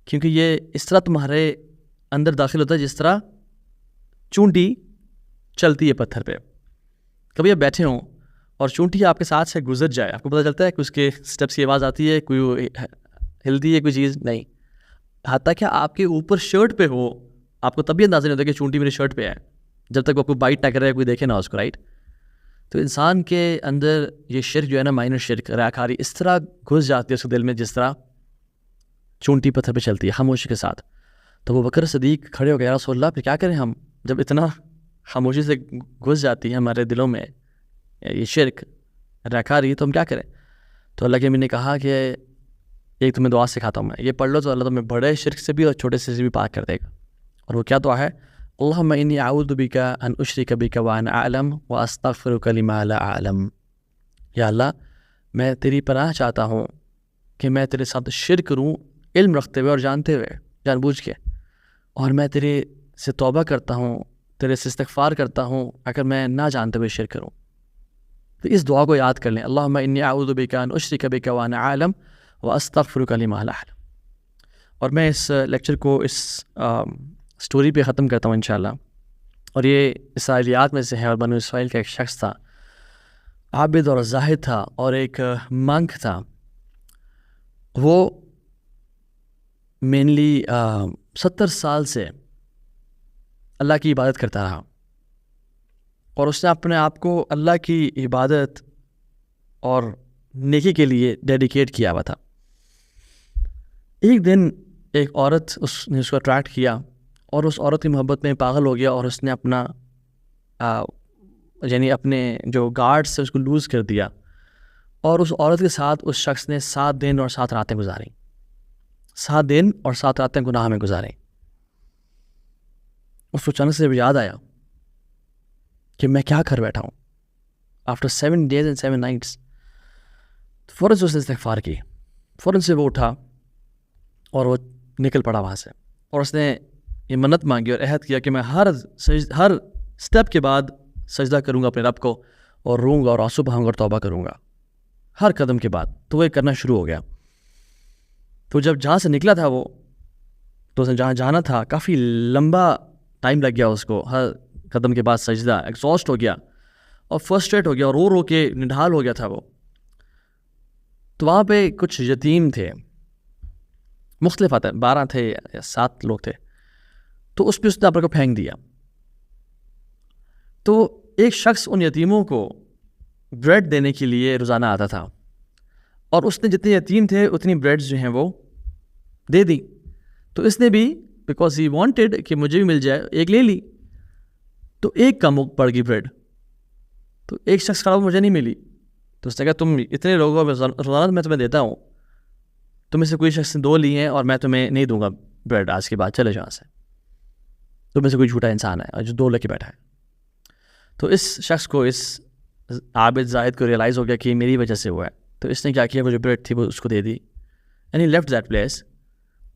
کیونکہ یہ اس طرح تمہارے اندر داخل ہوتا ہے جس طرح چونٹی چلتی ہے پتھر پہ. کبھی آپ بیٹھے ہوں اور چونٹی آپ کے ساتھ سے گزر جائے، آپ کو پتہ چلتا ہے کہ اس کے اسٹیپس کی آواز آتی ہے، کوئی ہلتی ہے کوئی چیز نہیں. حتیٰ کہ آپ کے اوپر شرٹ پہ ہو، آپ کو تب بھی اندازہ نہیں ہوتا کہ چونٹی میری شرٹ پہ ہے، جب تک وہ کوئی بائٹ نہ کرے، کوئی دیکھے نہ اس کو، رائٹ. تو انسان کے اندر یہ شرک جو ہے نا، مائنر شرک، ریاکاری، اس طرح گھس جاتی ہے اس کے دل میں جس طرح چونٹی پتھر پہ چلتی ہے خاموشی کے ساتھ. تو وہ بکر صدیق کھڑے ہو گئے، یا رسول اللہ پھر کیا کریں ہم، جب اتنا خاموشی سے گھس جاتی ہے ہمارے دلوں میں یہ شرک ریاکاری، تو ہم کیا کریں. تو اللہ کے امین نے کہا کہ ایک تمہیں دعا سکھاتا ہوں میں، یہ پڑھ لو تو اللہ تمہیں بڑے شرک سے بھی اور چھوٹے سے بھی پاک کر دے گا. اور وہ کیا دعا ہے؟ اللہم انی اعوذ بک ان اشرک بک وانا اعلم واستغفرک لما لا اعلم. یا اللہ میں تیری پناہ چاہتا ہوں کہ میں تیرے ساتھ شرک کروں علم رکھتے ہوئے اور جانتے ہوئے، جان بوجھ کے، اور میں تیرے سے توبہ کرتا ہوں، تیرے سے استغفار کرتا ہوں اگر میں نہ جانتے ہوئے شرک کروں. تو اس دعا کو یاد کر لیں، اللہم انی اعوذ بک ان اشرک بک وانا اعلم واستغفرک لما لا اعلم. اور میں اس لیکچر کو اس سٹوری پہ ختم کرتا ہوں انشاءاللہ. اور یہ اسرائیلیات میں سے ہے، اور بنو اسرائیل کا ایک شخص تھا، عابد اور زاہد تھا، اور ایک مانک تھا. وہ مینلی 70 سال سے اللہ کی عبادت کرتا رہا، اور اس نے اپنے آپ کو اللہ کی عبادت اور نیکی کے لیے ڈیڈیکیٹ کیا ہوا تھا. ایک دن ایک عورت اس نے اس کو اٹریکٹ کیا، اور اس عورت کی محبت میں پاگل ہو گیا، اور اس نے اپنا یعنی اپنے جو گارڈ سے اس کو لوز کر دیا، اور اس عورت کے ساتھ اس شخص نے 7 دن اور 7 راتیں گزاریں. 7 دن اور 7 راتیں گناہ میں گزاریں. اس کو اچانک سے یاد آیا کہ میں کیا کر بیٹھا ہوں. آفٹر 7 days and 7 nights فوراً سے اس نے استغفار کی، فوراً سے وہ اٹھا اور وہ نکل پڑا وہاں سے، اور اس نے یہ منت مانگی اور عہد کیا کہ میں ہر سٹیپ کے بعد سجدہ کروں گا اپنے رب کو، اور روں گا اور آنسو بہاؤں گا اور توبہ کروں گا ہر قدم کے بعد. تو وہ یہ کرنا شروع ہو گیا. تو جب جہاں سے نکلا تھا وہ، تو اس نے جہاں جانا تھا کافی لمبا ٹائم لگ گیا اس کو، ہر قدم کے بعد سجدہ، ایگزاسٹ ہو گیا اور فرسٹریٹ ہو گیا، اور رو رو کے نڈھال ہو گیا تھا وہ. تو وہاں پہ کچھ یتیم تھے، مختلف آتے 12 تھے یا 7 لوگ تھے. تو اس پہ اس نے اپنے کو پھینک دیا. تو ایک شخص ان یتیموں کو بریڈ دینے کے لیے روزانہ آتا تھا، اور اس نے جتنے یتیم تھے اتنی بریڈز جو ہیں وہ دے دی. تو اس نے بھی بیکاز ہی وانٹیڈ کہ مجھے بھی مل جائے، ایک لے لی. تو ایک کم پڑ گئی بریڈ. تو ایک شخص کھڑا مجھے نہیں ملی. تو اس نے کہا تم اتنے لوگوں روزانہ میں تمہیں دیتا ہوں، تم میں سے کوئی شخص نے 2 لی ہیں اور میں تمہیں نہیں دوں گا بریڈ آج کے بعد، چلے جاؤ سے. تو میں سے کوئی جھوٹا انسان ہے جو 2 لے کے بیٹھا ہے. تو اس شخص کو، اس عابد زاہد کو ریئلائز ہو گیا کہ میری وجہ سے ہوا ہے. تو اس نے کیا کیا، وہ جو بریڈ تھی وہ اس کو دے دی، and he left that place.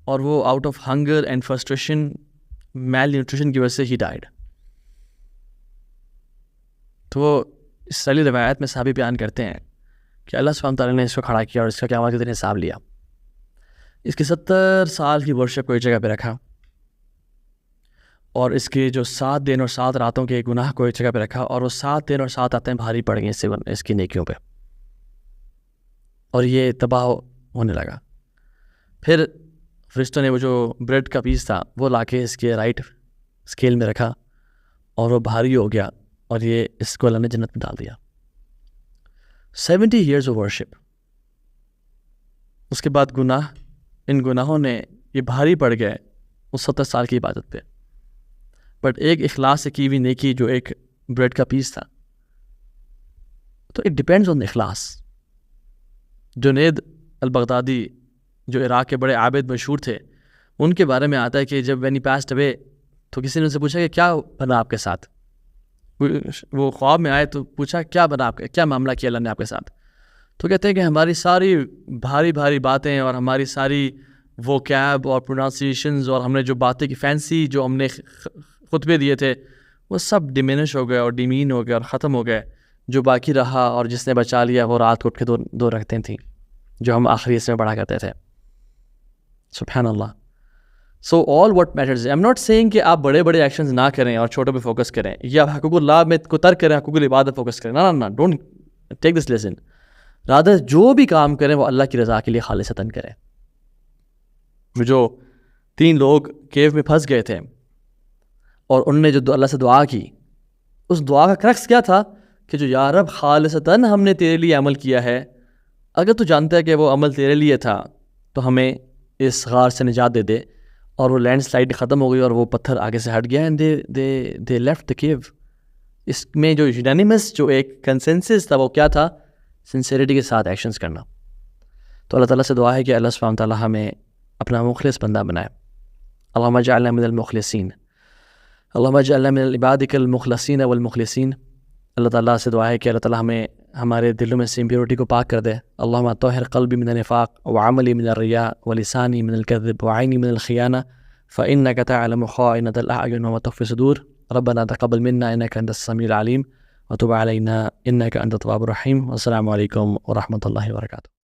اور وہ out of hunger and frustration, malnutrition کی وجہ سے ہی ڈائڈ. تو وہ اس سلی روایت میں صحابی بیان کرتے ہیں کہ اللہ سبحانہ تعالیٰ نے اس کو کھڑا کیا اور اس کا قیامت کے دن حساب لیا. اس کی 70 سال کی ورشپ کو ایک جگہ پہ رکھا، اور اس کے جو 7 دن اور 7 راتوں کے گناہ کو ایک جگہ پہ رکھا، اور وہ 7 دن اور 7 راتیں بھاری پڑ گئیں اس کی نیکیوں پہ، اور یہ تباہ ہونے لگا. پھر فرشتوں نے وہ جو بریڈ کا پیس تھا وہ لا کے اس کے رائٹ اسکیل میں رکھا، اور وہ بھاری ہو گیا، اور یہ اس کو اللہ نے جنت میں ڈال دیا. 70 ایئرز آف ورشپ. اس کے بعد ان گناہوں نے یہ بھاری پڑ گئے اس 70 سال کی عبادت پہ. بٹ ایک اخلاص سے کی ہوئی نیکی جو ایک بریڈ کا پیس تھا. تو اٹ ڈپینڈز آن اخلاص. جنید البغدادی جو عراق کے بڑے عابد مشہور تھے، ان کے بارے میں آتا ہے کہ جب وین ہی پاسڈ اوے تو کسی نے ان سے پوچھا کہ کیا بنا آپ کے ساتھ. وہ خواب میں آئے تو پوچھا کیا بنا آپ کا، کیا معاملہ کیا اللہ نے آپ کے ساتھ. تو کہتے ہیں کہ ہماری ساری بھاری بھاری باتیں اور ہماری ساری ووکیب اور پروناؤنسیشنز اور ہم نے جو باتیں کی فینسی جو ہم نے خطبے دیے تھے وہ سب ڈیمینش ہو گئے اور ڈیمین ہو گئے اور ختم ہو گئے. جو باقی رہا اور جس نے بچا لیا وہ رات کو اٹھ کے دو رکھتے تھیں جو ہم آخری حصے میں پڑھا کرتے تھے. سبحان اللہ. So all what matters, I am not saying کہ آپ بڑے بڑے ایکشنز نہ کریں اور چھوٹوں پہ فوکس کریں، یا حقوق اللہ میں کو ترک کریں، حقوق العبادت فوکس کریں. نہ don't take this lesson. Rather جو بھی کام کریں وہ اللہ کی رضا کے لیے خالصتاً کریں. جو 3 لوگ کیو میں پھنس گئے تھے اور انہوں نے جو اللہ سے دعا کی، اس دعا کا کرکس کیا تھا کہ جو یا رب خالصتاً ہم نے تیرے لیے عمل کیا ہے، اگر تو جانتا ہے کہ وہ عمل تیرے لیے تھا تو ہمیں اس غار سے نجات دے دے. اور وہ لینڈ سلائڈ ختم ہو گئی اور وہ پتھر آگے سے ہٹ گیا، اینڈ دے لیفٹ دا کیو. اس میں جو یونانیمس جو ایک کنسنسس تھا وہ کیا تھا؟ سنسیریٹی کے ساتھ ایکشنز کرنا. تو اللہ تعالیٰ سے دعا ہے کہ اللہ سبحانہ تعالیٰ ہمیں اپنا مخلص بندہ بنائے. اللہم اجعلنا من المخلصین، اللہم اجعلنا من عبادک المخلصین والمخلصین. اللہ تعالیٰ سے دعا ہے کہ اللہ تعالیٰ ہمیں ہمارے دلوں میں سے امپیورٹی کو پاک کر دے. اللہم طہر قلبی من النفاق وعملی من الریاء ولسانی من الکذب وعینی من الخیانہ فإنک تعلم خائنۃ الأعین وما تخفی الصدور. ربنا تقبل منا انک انت السمیع العلیم وتب علینا انک انت التواب الرحیم. والسلام علیکم ورحمۃ اللہ وبرکاتہ.